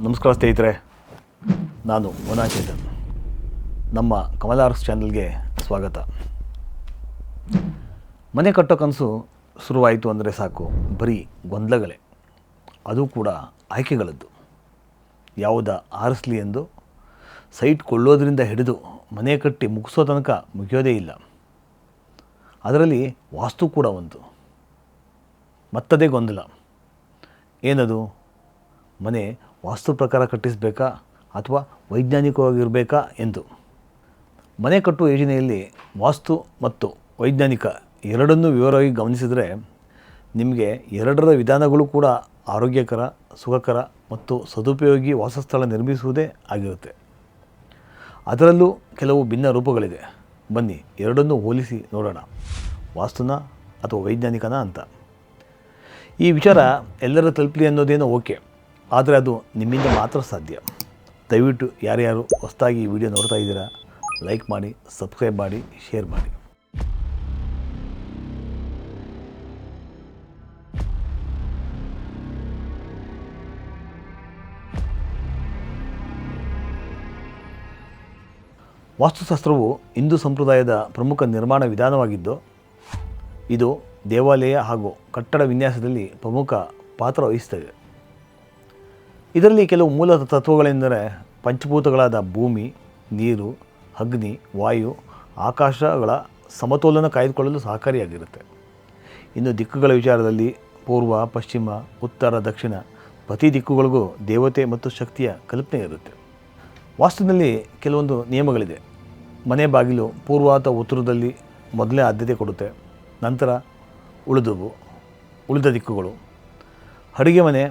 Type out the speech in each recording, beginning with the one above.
ನಮಸ್ಕಾರ ಸ್ನೇಹಿತರೆ, ನಾನು ಚೇತನ್. ನಮ್ಮ ಕಮಲಾರ್ಸ್ ಚಾನಲ್ಗೆ ಸ್ವಾಗತ. ಮನೆ ಕಟ್ಟೋ ಕನಸು ಶುರುವಾಯಿತು ಅಂದರೆ ಸಾಕು, ಬರೀ ಗೊಂದಲಗಳೇ. ಅದು ಕೂಡ ಆಯ್ಕೆಗಳದ್ದು. ಯಾವುದ ಆರಿಸಲಿ ಎಂದು ಸೈಟ್ ಕೊಳ್ಳೋದ್ರಿಂದ ಹಿಡಿದು ಮನೆ ಕಟ್ಟಿ ಮುಗಿಸೋ ತನಕ ಮುಗಿಯೋದೇ ಇಲ್ಲ. ಅದರಲ್ಲಿ ವಾಸ್ತು ಕೂಡ ಒಂದು. ಮತ್ತದೇ ಗೊಂದಲ. ಏನದು? ಮನೆ ವಾಸ್ತು ಪ್ರಕಾರ ಕಟ್ಟಿಸಬೇಕಾ ಅಥವಾ ವೈಜ್ಞಾನಿಕವಾಗಿರಬೇಕಾ ಎಂದು. ಮನೆ ಕಟ್ಟುವ ಯೋಜನೆಯಲ್ಲಿ ವಾಸ್ತು ಮತ್ತು ವೈಜ್ಞಾನಿಕ ಎರಡನ್ನೂ ವಿವರವಾಗಿ ಗಮನಿಸಿದರೆ ನಿಮಗೆ ಎರಡರ ವಿಧಾನಗಳು ಕೂಡ ಆರೋಗ್ಯಕರ, ಸುಖಕರ ಮತ್ತು ಸದುಪಯೋಗಿ ವಾಸಸ್ಥಳ ನಿರ್ಮಿಸುವುದೇ ಆಗಿರುತ್ತೆ. ಅದರಲ್ಲೂ ಕೆಲವು ಭಿನ್ನ ರೂಪಗಳಿದೆ. ಬನ್ನಿ ಎರಡನ್ನೂ ಹೋಲಿಸಿ ನೋಡೋಣ, ವಾಸ್ತುನ ಅಥವಾ ವೈಜ್ಞಾನಿಕನ ಅಂತ. ಈ ವಿಚಾರ ಎಲ್ಲರ ತಲುಪಲಿ ಅನ್ನೋದೇನೋ ಓಕೆ, ಆದರೆ ಅದು ನಿಮ್ಮಿಂದ ಮಾತ್ರ ಸಾಧ್ಯ. ದಯವಿಟ್ಟು ಯಾರ್ಯಾರು ಹೊಸದಾಗಿ ಈ ವಿಡಿಯೋ ನೋಡ್ತಾ ಇದ್ದೀರಾ, ಲೈಕ್ ಮಾಡಿ, ಸಬ್ಸ್ಕ್ರೈಬ್ ಮಾಡಿ, ಶೇರ್ ಮಾಡಿ. ವಾಸ್ತುಶಾಸ್ತ್ರವು ಹಿಂದೂ ಸಂಪ್ರದಾಯದ ಪ್ರಮುಖ ನಿರ್ಮಾಣ ವಿಧಾನವಾಗಿದ್ದು, ಇದು ದೇವಾಲಯ ಹಾಗೂ ಕಟ್ಟಡ ವಿನ್ಯಾಸದಲ್ಲಿ ಪ್ರಮುಖ ಪಾತ್ರ ವಹಿಸುತ್ತದೆ. ಇದರಲ್ಲಿ ಕೆಲವು ಮೂಲ ತತ್ವಗಳೆಂದರೆ ಪಂಚಭೂತಗಳಾದ ಭೂಮಿ, ನೀರು, ಅಗ್ನಿ, ವಾಯು, ಆಕಾಶಗಳ ಸಮತೋಲನ ಕಾಯ್ದುಕೊಳ್ಳಲು ಸಹಕಾರಿಯಾಗಿರುತ್ತೆ. ಇನ್ನು ದಿಕ್ಕುಗಳ ವಿಚಾರದಲ್ಲಿ ಪೂರ್ವ, ಪಶ್ಚಿಮ, ಉತ್ತರ, ದಕ್ಷಿಣ ಪ್ರತಿ ದಿಕ್ಕುಗಳಿಗೂ ದೇವತೆ ಮತ್ತು ಶಕ್ತಿಯ ಕಲ್ಪನೆ ಇರುತ್ತೆ. ವಾಸ್ತುವಿನಲ್ಲಿ ಕೆಲವೊಂದು ನಿಯಮಗಳಿದೆ. ಮನೆ ಬಾಗಿಲು ಪೂರ್ವ ಅಥವಾ ಉತ್ತರದಲ್ಲಿ ಮೊದಲೇ ಆದ್ಯತೆ ಕೊಡುತ್ತೆ, ನಂತರ ಉಳಿದ ದಿಕ್ಕುಗಳು. ಅಡುಗೆ ಮನೆ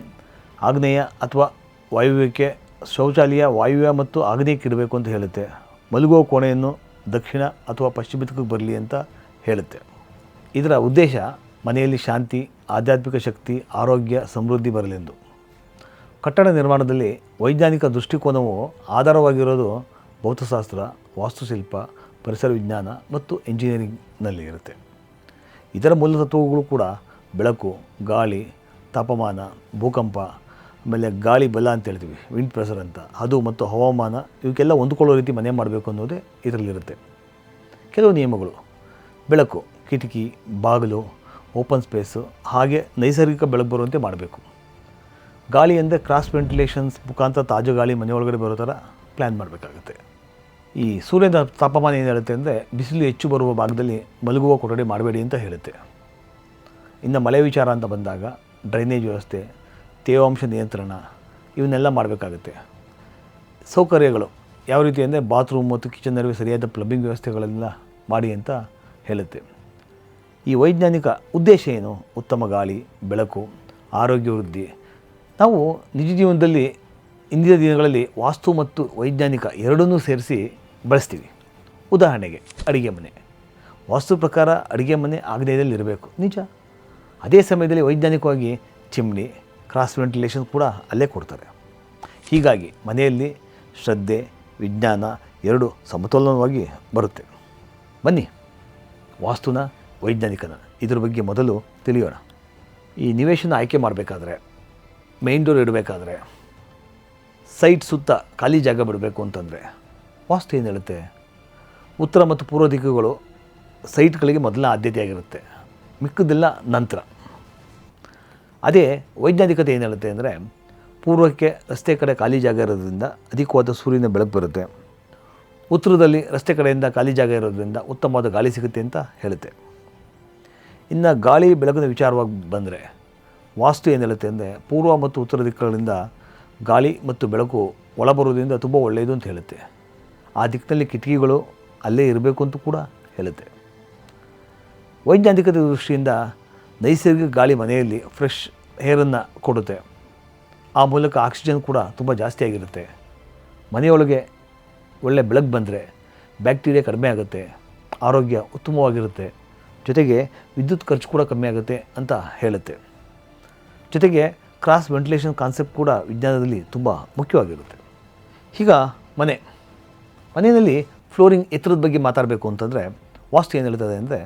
ಆಗ್ನೇಯ ಅಥವಾ ವಾಯುವ್ಯಕ್ಕೆ, ಶೌಚಾಲಯ ವಾಯುವ್ಯ ಮತ್ತು ಆಗ್ನೇಯಕ್ಕೆ ಇಡಬೇಕು ಅಂತ ಹೇಳುತ್ತೆ. ಮಲಗುವ ಕೋಣೆಯನ್ನು ದಕ್ಷಿಣ ಅಥವಾ ಪಶ್ಚಿಮ ದಿಕ್ಕಿಗೆ ಬರಲಿ ಅಂತ ಹೇಳುತ್ತೆ. ಇದರ ಉದ್ದೇಶ ಮನೆಯಲ್ಲಿ ಶಾಂತಿ, ಆಧ್ಯಾತ್ಮಿಕ ಶಕ್ತಿ, ಆರೋಗ್ಯ, ಸಮೃದ್ಧಿ ಬರಲೆಂದು. ಕಟ್ಟಡ ನಿರ್ಮಾಣದಲ್ಲಿ ವೈಜ್ಞಾನಿಕ ದೃಷ್ಟಿಕೋನವು ಆಧಾರವಾಗಿರೋದು ಭೌತಶಾಸ್ತ್ರ, ವಾಸ್ತುಶಿಲ್ಪ, ಪರಿಸರ ವಿಜ್ಞಾನ ಮತ್ತು ಎಂಜಿನಿಯರಿಂಗ್ನಲ್ಲಿ ಇರುತ್ತೆ. ಇದರ ಮೂಲ ತತ್ವಗಳು ಕೂಡ ಬೆಳಕು, ಗಾಳಿ, ತಾಪಮಾನ, ಭೂಕಂಪ, ಆಮೇಲೆ ಗಾಳಿ ಬಲ ಅಂತ ಹೇಳ್ತೀವಿ, ವಿಂಡ್ ಪ್ರೆಷರ್ ಅಂತ, ಅದು ಮತ್ತು ಹವಾಮಾನ, ಇವಕ್ಕೆಲ್ಲ ಹೊಂದ್ಕೊಳ್ಳೋ ರೀತಿ ಮನೆ ಮಾಡಬೇಕು ಅನ್ನೋದೇ ಇದರಲ್ಲಿರುತ್ತೆ. ಕೆಲವು ನಿಯಮಗಳು: ಬೆಳಕು, ಕಿಟಕಿ, ಬಾಗಿಲು, ಓಪನ್ ಸ್ಪೇಸು, ಹಾಗೆ ನೈಸರ್ಗಿಕ ಬೆಳಕು ಬರುವಂತೆ ಮಾಡಬೇಕು. ಗಾಳಿ ಅಂದರೆ ಕ್ರಾಸ್ ವೆಂಟಿಲೇಷನ್ಸ್ ಮುಖಾಂತರ ತಾಜಾ ಗಾಳಿ ಮನೆ ಒಳಗಡೆ ಬರೋ ಥರ ಪ್ಲ್ಯಾನ್ ಮಾಡಬೇಕಾಗುತ್ತೆ. ಈ ಸೂರ್ಯನ ತಾಪಮಾನ ಏನು ಹೇಳುತ್ತೆ ಅಂದರೆ, ಬಿಸಿಲು ಹೆಚ್ಚು ಬರುವ ಭಾಗದಲ್ಲಿ ಮಲಗುವ ಕೊಠಡಿ ಮಾಡಬೇಡಿ ಅಂತ ಹೇಳುತ್ತೆ. ಇನ್ನು ಮಳೆ ವಿಚಾರ ಅಂತ ಬಂದಾಗ ಡ್ರೈನೇಜ್ ವ್ಯವಸ್ಥೆ, ತೇವಾಂಶ ನಿಯಂತ್ರಣ ಇವನ್ನೆಲ್ಲ ಮಾಡಬೇಕಾಗುತ್ತೆ. ಸೌಕರ್ಯಗಳು ಯಾವ ರೀತಿ ಅಂದರೆ ಬಾತ್ರೂಮ್ ಮತ್ತು ಕಿಚನ್ ನಡುವೆ ಸರಿಯಾದ ಪ್ಲಂಬಿಂಗ್ ವ್ಯವಸ್ಥೆಗಳೆಲ್ಲ ಮಾಡಿ ಅಂತ ಹೇಳುತ್ತೆ. ಈ ವೈಜ್ಞಾನಿಕ ಉದ್ದೇಶ ಏನು? ಉತ್ತಮ ಗಾಳಿ, ಬೆಳಕು, ಆರೋಗ್ಯ ವೃದ್ಧಿ. ನಾವು ನಿಜ ಜೀವನದಲ್ಲಿ ಇಂದಿನ ದಿನಗಳಲ್ಲಿ ವಾಸ್ತು ಮತ್ತು ವೈಜ್ಞಾನಿಕ ಎರಡನ್ನೂ ಸೇರಿಸಿ ಬಳಸ್ತೀವಿ. ಉದಾಹರಣೆಗೆ ಅಡುಗೆ ಮನೆ. ವಾಸ್ತು ಪ್ರಕಾರ ಅಡುಗೆ ಮನೆ ಆಗ್ನೇಯದಲ್ಲಿ ಇರಬೇಕು, ನಿಜ. ಅದೇ ಸಮಯದಲ್ಲಿ ವೈಜ್ಞಾನಿಕವಾಗಿ ಚಿಮ್ನಿ, ಕ್ರಾಸ್ ವೆಂಟಿಲೇಷನ್ ಕೂಡ ಅಲ್ಲೇ ಕೊಡ್ತಾರೆ. ಹೀಗಾಗಿ ಮನೆಯಲ್ಲಿ ಶ್ರದ್ಧೆ, ವಿಜ್ಞಾನ ಎರಡು ಸಮತೋಲನವಾಗಿ ಬರುತ್ತೆ. ಬನ್ನಿ ವಾಸ್ತುನ, ವೈಜ್ಞಾನಿಕನ ಇದ್ರ ಬಗ್ಗೆ ಮೊದಲು ತಿಳಿಯೋಣ. ಈ ನಿವೇಶನ ಆಯ್ಕೆ ಮಾಡಬೇಕಾದ್ರೆ, ಮೇನ್ ಡೋರ್ ಇಡಬೇಕಾದ್ರೆ, ಸೈಟ್ ಸುತ್ತ ಖಾಲಿ ಜಾಗ ಬಿಡಬೇಕು ಅಂತಂದರೆ ವಾಸ್ತು ಏನು ಹೇಳುತ್ತೆ? ಉತ್ತರ ಮತ್ತು ಪೂರ್ವ ದಿಕ್ಕುಗಳು ಸೈಟ್ಗಳಿಗೆ ಮೊದಲ ಆದ್ಯತೆಯಾಗಿರುತ್ತೆ, ಮಿಕ್ಕದೆಲ್ಲ ನಂತರ. ಅದೇ ವೈಜ್ಞಾನಿಕತೆ ಏನು ಹೇಳುತ್ತೆ ಅಂದರೆ, ಪೂರ್ವಕ್ಕೆ ರಸ್ತೆ ಕಡೆ ಖಾಲಿ ಜಾಗ ಇರೋದ್ರಿಂದ ಅಧಿಕವಾದ ಸೂರ್ಯನ ಬೆಳಕು ಬರುತ್ತೆ, ಉತ್ತರದಲ್ಲಿ ರಸ್ತೆ ಕಡೆಯಿಂದ ಖಾಲಿ ಜಾಗ ಇರೋದ್ರಿಂದ ಉತ್ತಮವಾದ ಗಾಳಿ ಸಿಗುತ್ತೆ ಅಂತ ಹೇಳುತ್ತೆ. ಇನ್ನು ಗಾಳಿ ಬೆಳಕಿನ ವಿಚಾರವಾಗಿ ಬಂದರೆ ವಾಸ್ತು ಏನು ಹೇಳುತ್ತೆ ಅಂದರೆ, ಪೂರ್ವ ಮತ್ತು ಉತ್ತರ ದಿಕ್ಕುಗಳಿಂದ ಗಾಳಿ ಮತ್ತು ಬೆಳಕು ಒಳಬರುವುದರಿಂದ ತುಂಬ ಒಳ್ಳೆಯದು ಅಂತ ಹೇಳುತ್ತೆ. ಆ ದಿಕ್ಕಿನಲ್ಲಿ ಕಿಟಕಿಗಳು ಅಲ್ಲೇ ಇರಬೇಕು ಅಂತ ಕೂಡ ಹೇಳುತ್ತೆ. ವೈಜ್ಞಾನಿಕತೆ ದೃಷ್ಟಿಯಿಂದ ನೈಸರ್ಗಿಕ ಗಾಳಿ ಮನೆಯಲ್ಲಿ ಫ್ರೆಶ್ ಏರನ್ನು ಕೊಡುತ್ತೆ. ಆ ಮೂಲಕ ಆಕ್ಸಿಜನ್ ಕೂಡ ತುಂಬ ಜಾಸ್ತಿ ಆಗಿರುತ್ತೆ. ಮನೆಯೊಳಗೆ ಒಳ್ಳೆ ಬೆಳಕು ಬಂದರೆ ಬ್ಯಾಕ್ಟೀರಿಯಾ ಕಡಿಮೆ ಆಗುತ್ತೆ, ಆರೋಗ್ಯ ಉತ್ತಮವಾಗಿರುತ್ತೆ, ಜೊತೆಗೆ ವಿದ್ಯುತ್ ಖರ್ಚು ಕೂಡ ಕಮ್ಮಿ ಆಗುತ್ತೆ ಅಂತ ಹೇಳುತ್ತೆ. ಜೊತೆಗೆ ಕ್ರಾಸ್ ವೆಂಟಿಲೇಷನ್ ಕಾನ್ಸೆಪ್ಟ್ ಕೂಡ ವಿಜ್ಞಾನದಲ್ಲಿ ತುಂಬ ಮುಖ್ಯವಾಗಿರುತ್ತೆ. ಈಗ ಮನೆಯಲ್ಲಿ ಫ್ಲೋರಿಂಗ್ ಎತ್ತರದ ಬಗ್ಗೆ ಮಾತಾಡಬೇಕು ಅಂತಂದರೆ ವಾಸ್ತು ಏನು ಹೇಳ್ತದೆ ಅಂದರೆ,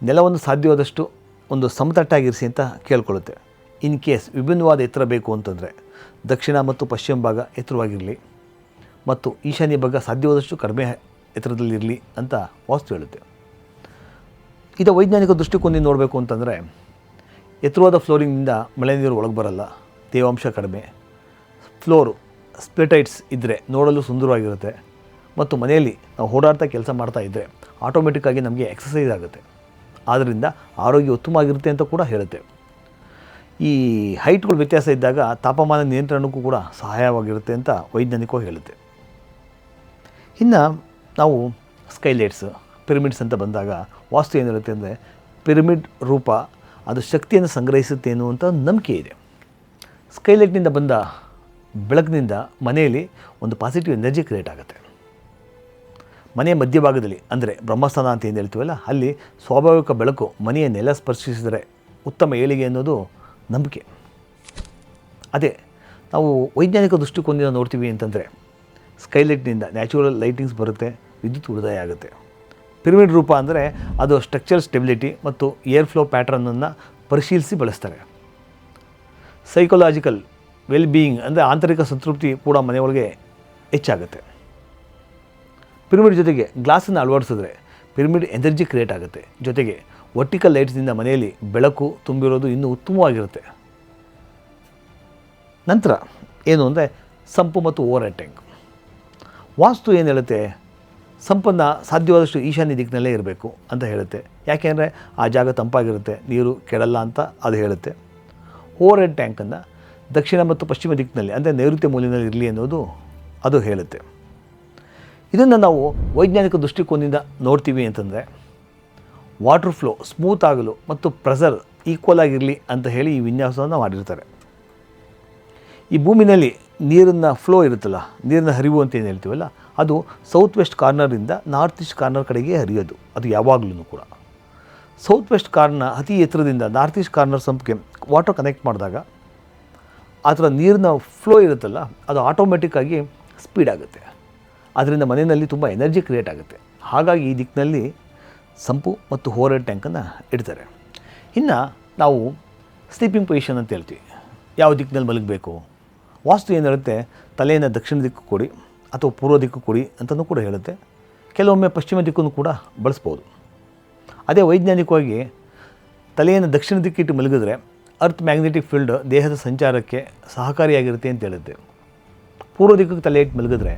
ನೆಲವನ್ನು ಸಾಧ್ಯವಾದಷ್ಟು ಒಂದು ಸಮತಟ್ಟಾಗಿರಿಸಿ ಅಂತ ಕೇಳ್ಕೊಳ್ಳುತ್ತೆ. ಇನ್ ಕೇಸ್ ವಿಭಿನ್ನವಾದ ಎತ್ತರ ಬೇಕು ಅಂತಂದರೆ ದಕ್ಷಿಣ ಮತ್ತು ಪಶ್ಚಿಮ ಭಾಗ ಎತ್ತರವಾಗಿರಲಿ ಮತ್ತು ಈಶಾನ್ಯ ಭಾಗ ಸಾಧ್ಯವಾದಷ್ಟು ಕಡಿಮೆ ಎತ್ತರದಲ್ಲಿರಲಿ ಅಂತ ವಾಸ್ತು ಹೇಳುತ್ತೆ. ಇದು ವೈಜ್ಞಾನಿಕ ದೃಷ್ಟಿಕೋನದಿಂದ ನೋಡಬೇಕು ಅಂತಂದರೆ ಎತ್ತರವಾದ ಫ್ಲೋರಿಂಗಿಂದ ಮಳೆ ನೀರು ಒಳಗೆ ಬರಲ್ಲ, ತೇವಾಂಶ ಕಡಿಮೆ, ಫ್ಲೋರು ಸ್ಪೆಟೈಟ್ಸ್ ಇದ್ದರೆ ನೋಡಲು ಸುಂದರವಾಗಿರುತ್ತೆ ಮತ್ತು ಮನೆಯಲ್ಲಿ ನಾವು ಓಡಾಡ್ತಾ ಕೆಲಸ ಮಾಡ್ತಾ ಇದ್ದರೆ ಆಟೋಮೆಟಿಕ್ಕಾಗಿ ನಮಗೆ ಎಕ್ಸಸೈಸ್ ಆಗುತ್ತೆ, ಆದ್ದರಿಂದ ಆರೋಗ್ಯ ಉತ್ತಮವಾಗಿರುತ್ತೆ ಅಂತ ಕೂಡ ಹೇಳುತ್ತೆ. ಈ ಹೈಟ್ಗಳು ವ್ಯತ್ಯಾಸ ಇದ್ದಾಗ ತಾಪಮಾನ ನಿಯಂತ್ರಣಕ್ಕೂ ಕೂಡ ಸಹಾಯವಾಗಿರುತ್ತೆ ಅಂತ ವೈಜ್ಞಾನಿಕವಾಗಿ ಹೇಳುತ್ತೆ. ಇನ್ನು ನಾವು ಸ್ಕೈಲೈಟ್ಸ್, ಪಿರಮಿಡ್ಸ್ ಅಂತ ಬಂದಾಗ ವಾಸ್ತು ಏನಿರುತ್ತೆ ಅಂದರೆ ಪಿರಮಿಡ್ ರೂಪ ಅದು ಶಕ್ತಿಯನ್ನು ಸಂಗ್ರಹಿಸುತ್ತೆ ಅನ್ನುವಂಥ ನಂಬಿಕೆ ಇದೆ. ಸ್ಕೈಲೈಟ್ನಿಂದ ಬಂದ ಬೆಳಕಿನಿಂದ ಮನೆಯಲ್ಲಿ ಒಂದು ಪಾಸಿಟಿವ್ ಎನರ್ಜಿ ಕ್ರಿಯೇಟ್ ಆಗುತ್ತೆ. ಮನೆಯ ಮಧ್ಯಭಾಗದಲ್ಲಿ ಅಂದರೆ ಬ್ರಹ್ಮಸ್ಥಾನ ಅಂತ ಏನು ಹೇಳ್ತೀವಲ್ಲ, ಅಲ್ಲಿ ಸ್ವಾಭಾವಿಕ ಬೆಳಕು ಮನೆಯ ನೆಲ ಸ್ಪರ್ಶಿಸಿದರೆ ಉತ್ತಮ ಏಳಿಗೆ ಅನ್ನೋದು ನಂಬಿಕೆ. ಅದೇ ನಾವು ವೈಜ್ಞಾನಿಕ ದೃಷ್ಟಿಕೋನದಿಂದ ನೋಡ್ತೀವಿ ಅಂತಂದರೆ ಸ್ಕೈಲೈಟ್ನಿಂದ ನ್ಯಾಚುರಲ್ ಲೈಟಿಂಗ್ಸ್ ಬರುತ್ತೆ, ವಿದ್ಯುತ್ ಉಳಿತಾಯ ಆಗುತ್ತೆ. ಪಿರಮಿಡ್ ರೂಪ ಅಂದರೆ ಅದು ಸ್ಟ್ರಕ್ಚರ್ ಸ್ಟೆಬಿಲಿಟಿ ಮತ್ತು ಏರ್ ಫ್ಲೋ ಪ್ಯಾಟ್ರನನ್ನು ಪರಿಶೀಲಿಸಿ ಬಳಸ್ತಾರೆ. ಸೈಕಲಾಜಿಕಲ್ ವೆಲ್ ಬೀಯಿಂಗ್ ಅಂದರೆ ಆಂತರಿಕ ಸಂತೃಪ್ತಿ ಕೂಡ ಮನೆಯೊಳಗೆ ಹೆಚ್ಚಾಗುತ್ತೆ. ಪಿರಮಿಡ್ ಜೊತೆಗೆ ಗ್ಲಾಸನ್ನು ಅಳವಡಿಸಿದ್ರೆ ಪಿರಮಿಡ್ ಎನರ್ಜಿ ಕ್ರಿಯೇಟ್ ಆಗುತ್ತೆ. ಜೊತೆಗೆ ವರ್ಟಿಕಲ್ ಲೈಟ್ಸ್ನಿಂದ ಮನೆಯಲ್ಲಿ ಬೆಳಕು ತುಂಬಿರೋದು ಇನ್ನೂ ಉತ್ತಮವಾಗಿರುತ್ತೆ. ನಂತರ ಏನು ಅಂದರೆ ಸಂಪು ಮತ್ತು ಓವರ್ ಹೆಡ್ ಟ್ಯಾಂಕ್. ವಾಸ್ತು ಏನು ಹೇಳುತ್ತೆ, ಸಂಪನ್ನು ಸಾಧ್ಯವಾದಷ್ಟು ಈಶಾನ್ಯ ದಿಕ್ಕಿನಲ್ಲೇ ಇರಬೇಕು ಅಂತ ಹೇಳುತ್ತೆ. ಯಾಕೆಂದರೆ ಆ ಜಾಗ ತಂಪಾಗಿರುತ್ತೆ, ನೀರು ಕೆಡಲ್ಲ ಅಂತ ಅದು ಹೇಳುತ್ತೆ. ಓವರ್ ಹೆಡ್ ಟ್ಯಾಂಕನ್ನು ದಕ್ಷಿಣ ಮತ್ತು ಪಶ್ಚಿಮ ದಿಕ್ಕಿನಲ್ಲಿ ಅಂದರೆ ನೈಋತ್ಯ ಮೂಲೆಯಲ್ಲಿ ಇರಲಿ ಅನ್ನೋದು ಅದು ಹೇಳುತ್ತೆ. ಇದನ್ನು ನಾವು ವೈಜ್ಞಾನಿಕ ದೃಷ್ಟಿಕೋನದಿಂದ ನೋಡ್ತೀವಿ ಅಂತಂದರೆ ವಾಟರ್ ಫ್ಲೋ ಸ್ಮೂತ್ ಆಗಲು ಮತ್ತು ಪ್ರೆಷರ್ ಈಕ್ವಲ್ ಆಗಿರಲಿ ಅಂತ ಹೇಳಿ ಈ ವಿನ್ಯಾಸವನ್ನು ಮಾಡಿರ್ತಾರೆ. ಈ ಭೂಮಿನಲ್ಲಿ ನೀರಿನ ಫ್ಲೋ ಇರುತ್ತಲ್ಲ, ನೀರಿನ ಹರಿವು ಅಂತ ಏನು ಹೇಳ್ತೀವಲ್ಲ, ಅದು ಸೌತ್ ವೆಸ್ಟ್ ಕಾರ್ನರಿಂದ ನಾರ್ತ್ ಈಸ್ಟ್ ಕಾರ್ನರ್ ಕಡೆಗೆ ಹರಿಯೋದು. ಅದು ಯಾವಾಗಲೂ ಕೂಡ ಸೌತ್ ವೆಸ್ಟ್ ಕಾರ್ನ ಅತಿ ಎತ್ತರದಿಂದ ನಾರ್ತ್ ಈಸ್ಟ್ ಕಾರ್ನರ್ ಸಂಪ್ಗೆ ವಾಟರ್ ಕನೆಕ್ಟ್ ಮಾಡಿದಾಗ ಆ ಥರ ನೀರಿನ ಫ್ಲೋ ಇರುತ್ತಲ್ಲ, ಅದು ಆಟೋಮೆಟಿಕ್ಕಾಗಿ ಸ್ಪೀಡ್ ಆಗುತ್ತೆ. ಅದರಿಂದ ಮನೆಯಲ್ಲಿ ತುಂಬ ಎನರ್ಜಿ ಕ್ರಿಯೇಟ್ ಆಗುತ್ತೆ. ಹಾಗಾಗಿ ಈ ದಿಕ್ಕಿನಲ್ಲಿ ಸಂಪು ಮತ್ತು ಓವರ್ ಹೆಡ್ ಟ್ಯಾಂಕನ್ನು ಇಡ್ತಾರೆ. ಇನ್ನು ನಾವು ಸ್ಲೀಪಿಂಗ್ ಪೊಸಿಷನ್ ಅಂತ ಹೇಳ್ತೀವಿ. ಯಾವ ದಿಕ್ಕಿನಲ್ಲಿ ಮಲಗಬೇಕು, ವಾಸ್ತು ಏನು ಹೇಳುತ್ತೆ, ತಲೆಯನ್ನು ದಕ್ಷಿಣ ದಿಕ್ಕು ಕೊಡಿ ಅಥವಾ ಪೂರ್ವ ದಿಕ್ಕು ಕೊಡಿ ಅಂತಲೂ ಕೂಡ ಹೇಳುತ್ತೆ. ಕೆಲವೊಮ್ಮೆ ಪಶ್ಚಿಮ ದಿಕ್ಕನ್ನು ಕೂಡ ಬಳಸ್ಬೋದು. ಅದೇ ವೈಜ್ಞಾನಿಕವಾಗಿ ತಲೆಯನ್ನು ದಕ್ಷಿಣ ದಿಕ್ಕಿಟ್ಟು ಮಲಗಿದ್ರೆ ಅರ್ತ್ ಮ್ಯಾಗ್ನೆಟಿಕ್ ಫೀಲ್ಡ್ ದೇಹದ ಸಂಚಾರಕ್ಕೆ ಸಹಕಾರಿಯಾಗಿರುತ್ತೆ ಅಂತ ಹೇಳುತ್ತೆ. ಪೂರ್ವ ದಿಕ್ಕಿಗೆ ತಲೆ ಇಟ್ಟು ಮಲಗಿದ್ರೆ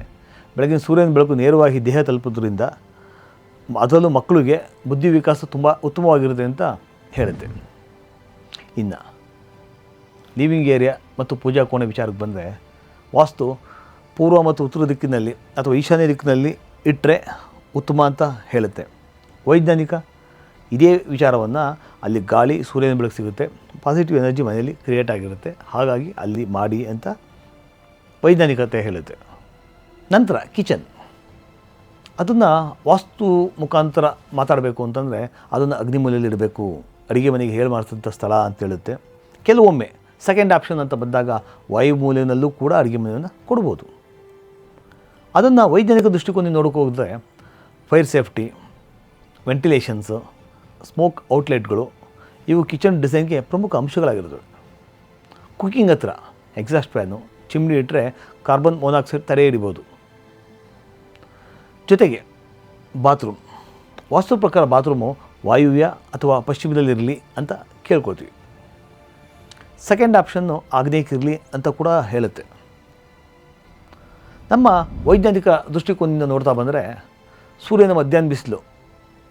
ಬೆಳಗಿನ ಸೂರ್ಯನ ಬೆಳಕು ನೇರವಾಗಿ ದೇಹ ತಲುಪೋದ್ರಿಂದ ಅದರಲ್ಲೂ ಮಕ್ಕಳಿಗೆ ಬುದ್ಧಿ ವಿಕಾಸ ತುಂಬ ಉತ್ತಮವಾಗಿರುತ್ತೆ ಅಂತ ಹೇಳುತ್ತೆ. ಇನ್ನು ಲಿವಿಂಗ್ ಏರಿಯಾ ಮತ್ತು ಪೂಜಾ ಕೋಣೆ ವಿಚಾರಕ್ಕೆ ಬಂದರೆ ವಾಸ್ತು ಪೂರ್ವ ಮತ್ತು ಉತ್ತರ ದಿಕ್ಕಿನಲ್ಲಿ ಅಥವಾ ಈಶಾನ್ಯ ದಿಕ್ಕಿನಲ್ಲಿ ಇಟ್ಟರೆ ಉತ್ತಮ ಅಂತ ಹೇಳುತ್ತೆ. ವೈಜ್ಞಾನಿಕ ಇದೇ ವಿಚಾರವನ್ನು ಅಲ್ಲಿ ಗಾಳಿ ಸೂರ್ಯನ ಬೆಳಕು ಸಿಗುತ್ತೆ, ಪಾಸಿಟಿವ್ ಎನರ್ಜಿ ಮನೆಯಲ್ಲಿ ಕ್ರಿಯೇಟ್ ಆಗಿರುತ್ತೆ, ಹಾಗಾಗಿ ಅಲ್ಲಿ ಮಾಡಿ ಅಂತ ವೈಜ್ಞಾನಿಕತೆ ಹೇಳುತ್ತೆ. ನಂತರ ಕಿಚನ್, ಅದನ್ನು ವಾಸ್ತು ಮುಖಾಂತರ ಮಾತಾಡಬೇಕು ಅಂತಂದರೆ ಅದನ್ನು ಅಗ್ನಿಮೂಲೆಯಲ್ಲಿ ಇಡಬೇಕು, ಅಡುಗೆ ಮನೆಗೆ ಹೇಳಿ ಮಾಡಿಸಿದಂಥ ಸ್ಥಳ ಅಂತ ಹೇಳುತ್ತೆ. ಕೆಲವೊಮ್ಮೆ ಸೆಕೆಂಡ್ ಆಪ್ಷನ್ ಅಂತ ಬಂದಾಗ ವಾಯುಮೂಲೆಯಲ್ಲೂ ಕೂಡ ಅಡುಗೆ ಮನೆಯನ್ನು ಕೊಡ್ಬೋದು. ಅದನ್ನು ವೈಜ್ಞಾನಿಕ ದೃಷ್ಟಿಕೋನದಿಂದ ನೋಡೋಕೆ ಹೋದರೆ ಫೈರ್ ಸೇಫ್ಟಿ, ವೆಂಟಿಲೇಷನ್ಸು, ಸ್ಮೋಕ್ ಔಟ್ಲೆಟ್ಗಳು ಇವು ಕಿಚನ್ ಡಿಸೈನ್ಗೆ ಪ್ರಮುಖ ಅಂಶಗಳಾಗಿರ್ತವೆ. ಕುಕ್ಕಿಂಗ್ ಹತ್ರ ಎಕ್ಸಾಸ್ಟ್ ಫ್ಯಾನು, ಚಿಮ್ನಿ ಇಟ್ಟರೆ ಕಾರ್ಬನ್ ಮೊನಾಕ್ಸೈಡ್ ತಡೆ ಹಿಡಿಬೋದು. ಜೊತೆಗೆ ಬಾತ್ರೂಮ್, ವಾಸ್ತು ಪ್ರಕಾರ ಬಾತ್ರೂಮು ವಾಯುವ್ಯ ಅಥವಾ ಪಶ್ಚಿಮದಲ್ಲಿರಲಿ ಅಂತ ಕೇಳ್ಕೊತೀವಿ. ಸೆಕೆಂಡ್ ಆಪ್ಷನ್ನು ಆಗ್ನೇಯಕ್ಕಿರಲಿ ಅಂತ ಕೂಡ ಹೇಳುತ್ತೆ. ನಮ್ಮ ವೈಜ್ಞಾನಿಕ ದೃಷ್ಟಿಕೋನದಿಂದ ನೋಡ್ತಾ ಬಂದರೆ ಸೂರ್ಯನ ಮಧ್ಯಾಹ್ನ ಬಿಸಿಲು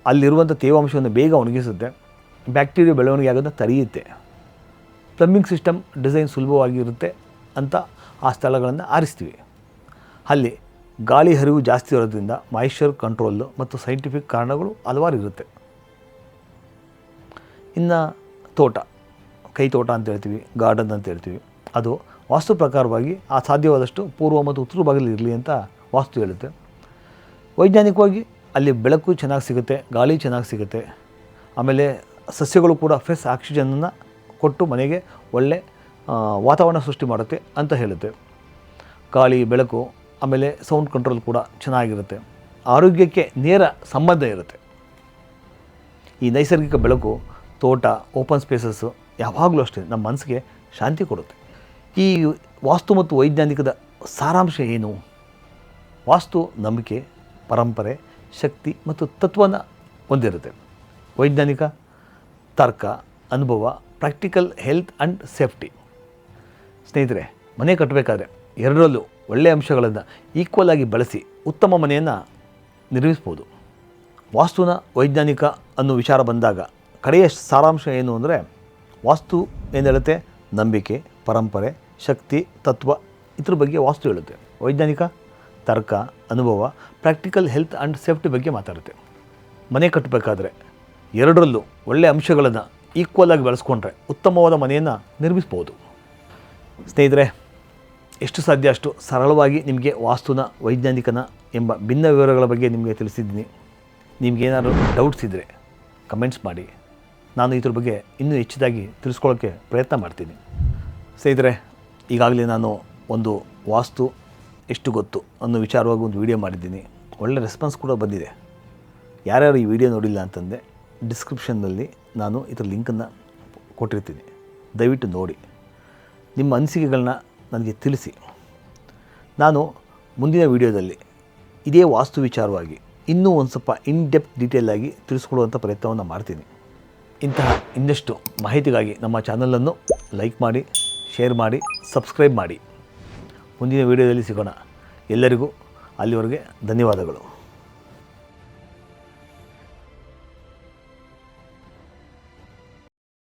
ಅಲ್ಲಿರುವಂಥ ತೇವಾಂಶವನ್ನು ಬೇಗ ಒಣಗಿಸುತ್ತೆ, ಬ್ಯಾಕ್ಟೀರಿಯಾ ಬೆಳವಣಿಗೆ ಆಗೋದನ್ನು ತಡೆಯುತ್ತೆ. ಪ್ಲಂಬಿಂಗ್ ಸಿಸ್ಟಮ್ ಡಿಸೈನ್ ಸುಲಭವಾಗಿರುತ್ತೆ ಅಂತ ಆ ಸ್ಥಳಗಳನ್ನು ಆರಿಸ್ತೀವಿ. ಅಲ್ಲಿ ಗಾಳಿ ಹರಿವು ಜಾಸ್ತಿ ಇರೋದ್ರಿಂದ ಮಾಯಿಶ್ಚರ್ ಕಂಟ್ರೋಲು ಮತ್ತು ಸೈಂಟಿಫಿಕ್ ಕಾರಣಗಳು ಹಲವಾರು ಇರುತ್ತೆ. ಇನ್ನು ತೋಟ, ಕೈ ತೋಟ ಅಂತ ಹೇಳ್ತೀವಿ, ಗಾರ್ಡನ್ ಅಂತ ಹೇಳ್ತೀವಿ, ಅದು ವಾಸ್ತು ಪ್ರಕಾರವಾಗಿ ಆ ಸಾಧ್ಯವಾದಷ್ಟು ಪೂರ್ವ ಮತ್ತು ಉತ್ತರ ಭಾಗದಲ್ಲಿ ಇರಲಿ ಅಂತ ವಾಸ್ತು ಹೇಳುತ್ತೆ. ವೈಜ್ಞಾನಿಕವಾಗಿ ಅಲ್ಲಿ ಬೆಳಕು ಚೆನ್ನಾಗಿ ಸಿಗುತ್ತೆ, ಗಾಳಿ ಚೆನ್ನಾಗಿ ಸಿಗುತ್ತೆ, ಆಮೇಲೆ ಸಸ್ಯಗಳು ಕೂಡ ಫ್ರೆಶ್ ಆಕ್ಸಿಜನನ್ನು ಕೊಟ್ಟು ಮನೆಗೆ ಒಳ್ಳೆ ವಾತಾವರಣ ಸೃಷ್ಟಿ ಮಾಡುತ್ತೆ ಅಂತ ಹೇಳುತ್ತೆ. ಗಾಳಿ, ಬೆಳಕು, ಆಮೇಲೆ ಸೌಂಡ್ ಕಂಟ್ರೋಲ್ ಕೂಡ ಚೆನ್ನಾಗಿರುತ್ತೆ. ಆರೋಗ್ಯಕ್ಕೆ ನೇರ ಸಂಬಂಧ ಇರುತ್ತೆ. ಈ ನೈಸರ್ಗಿಕ ಬೆಳಕು, ತೋಟ, ಓಪನ್ ಸ್ಪೇಸಸ್ಸು ಯಾವಾಗಲೂ ಅಷ್ಟೇ ನಮ್ಮ ಮನಸ್ಸಿಗೆ ಶಾಂತಿ ಕೊಡುತ್ತೆ. ಈ ವಾಸ್ತು ಮತ್ತು ವೈಜ್ಞಾನಿಕದ ಸಾರಾಂಶ ಏನು? ವಾಸ್ತು ನಂಬಿಕೆ, ಪರಂಪರೆ, ಶಕ್ತಿ ಮತ್ತು ತತ್ವನ ಹೊಂದಿರುತ್ತೆ. ವೈಜ್ಞಾನಿಕ ತರ್ಕ, ಅನುಭವ, ಪ್ರಾಕ್ಟಿಕಲ್, ಹೆಲ್ತ್ ಆ್ಯಂಡ್ ಸೇಫ್ಟಿ. ಸ್ನೇಹಿತರೆ, ಮನೆ ಕಟ್ಟಬೇಕಾದ್ರೆ ಎರಡರಲ್ಲೂ ಒಳ್ಳೆಯ ಅಂಶಗಳನ್ನು ಈಕ್ವಲ್ ಆಗಿ ಬಳಸಿ ಉತ್ತಮ ಮನೆಯನ್ನು ನಿರ್ಮಿಸ್ಬೋದು. ವಾಸ್ತುನ ವೈಜ್ಞಾನಿಕ ಅನ್ನೋ ವಿಚಾರ ಬಂದಾಗ ಕಡೆಯ ಸಾರಾಂಶ ಏನು ಅಂದರೆ, ವಾಸ್ತು ಏನು ಹೇಳುತ್ತೆ? ನಂಬಿಕೆ, ಪರಂಪರೆ, ಶಕ್ತಿ, ತತ್ವ ಇದ್ರ ಬಗ್ಗೆ ವಾಸ್ತು ಹೇಳುತ್ತೆ. ವೈಜ್ಞಾನಿಕ ತರ್ಕ, ಅನುಭವ, ಪ್ರಾಕ್ಟಿಕಲ್, ಹೆಲ್ತ್ ಆ್ಯಂಡ್ ಸೇಫ್ಟಿ ಬಗ್ಗೆ ಮಾತಾಡುತ್ತೆ. ಮನೆ ಕಟ್ಟಬೇಕಾದ್ರೆ ಎರಡರಲ್ಲೂ ಒಳ್ಳೆಯ ಅಂಶಗಳನ್ನು ಈಕ್ವಲ್ ಆಗಿ ಬೆಳೆಸ್ಕೊಂಡ್ರೆ ಉತ್ತಮವಾದ ಮನೆಯನ್ನು ನಿರ್ಮಿಸ್ಬೋದು. ಸ್ನೇಹಿತರೆ, ಎಷ್ಟು ಸಾಧ್ಯ ಅಷ್ಟು ಸರಳವಾಗಿ ನಿಮಗೆ ವಾಸ್ತುನ, ವೈಜ್ಞಾನಿಕನ ಎಂಬ ಭಿನ್ನ ವಿವರಗಳ ಬಗ್ಗೆ ನಿಮಗೆ ತಿಳಿಸಿದ್ದೀನಿ. ನಿಮಗೇನಾದ್ರು ಡೌಟ್ಸ್ ಇದ್ದರೆ ಕಮೆಂಟ್ಸ್ ಮಾಡಿ. ನಾನು ಇದ್ರ ಬಗ್ಗೆ ಇನ್ನೂ ಹೆಚ್ಚಿದಾಗಿ ತಿಳಿಸ್ಕೊಳ್ಳೋಕ್ಕೆ ಪ್ರಯತ್ನ ಮಾಡ್ತೀನಿ. ಸ್ನೇಹಿತರೆ, ಈಗಾಗಲೇ ನಾನು ಒಂದು ವಾಸ್ತು ಎಷ್ಟು ಗೊತ್ತು ಅನ್ನೋ ವಿಚಾರವಾಗಿ ಒಂದು ವಿಡಿಯೋ ಮಾಡಿದ್ದೀನಿ. ಒಳ್ಳೆ ರೆಸ್ಪಾನ್ಸ್ ಕೂಡ ಬಂದಿದೆ. ಯಾರ್ಯಾರು ಈ ವಿಡಿಯೋ ನೋಡಿಲ್ಲ ಅಂತಂದರೆ ಡಿಸ್ಕ್ರಿಪ್ಷನ್ನಲ್ಲಿ ನಾನು ಇದರ ಲಿಂಕನ್ನು ಕೊಟ್ಟಿರ್ತೀನಿ. ದಯವಿಟ್ಟು ನೋಡಿ, ನಿಮ್ಮ ಅನಿಸಿಕೆಗಳನ್ನ ನನಗೆ ತಿಳಿಸಿ. ನಾನು ಮುಂದಿನ ವಿಡಿಯೋದಲ್ಲಿ ಇದೇ ವಾಸ್ತು ವಿಚಾರವಾಗಿ ಇನ್ನೂ ಒಂದು ಸ್ವಲ್ಪ ಡೆಪ್ತ್ ಡೀಟೇಲ್ ಆಗಿ ತಿಳಿಸ್ಕೊಡುವಂಥ ಪ್ರಯತ್ನವನ್ನು ಮಾಡ್ತೀನಿ. ಇಂತಹ ಇನ್ನಷ್ಟು ಮಾಹಿತಿಗಾಗಿ ನಮ್ಮ ಚಾನಲನ್ನು ಲೈಕ್ ಮಾಡಿ, ಶೇರ್ ಮಾಡಿ, ಸಬ್ಸ್ಕ್ರೈಬ್ ಮಾಡಿ. ಮುಂದಿನ ವಿಡಿಯೋದಲ್ಲಿ ಸಿಗೋಣ. ಎಲ್ಲರಿಗೂ ಅಲ್ಲಿವರೆಗೆ ಧನ್ಯವಾದಗಳು.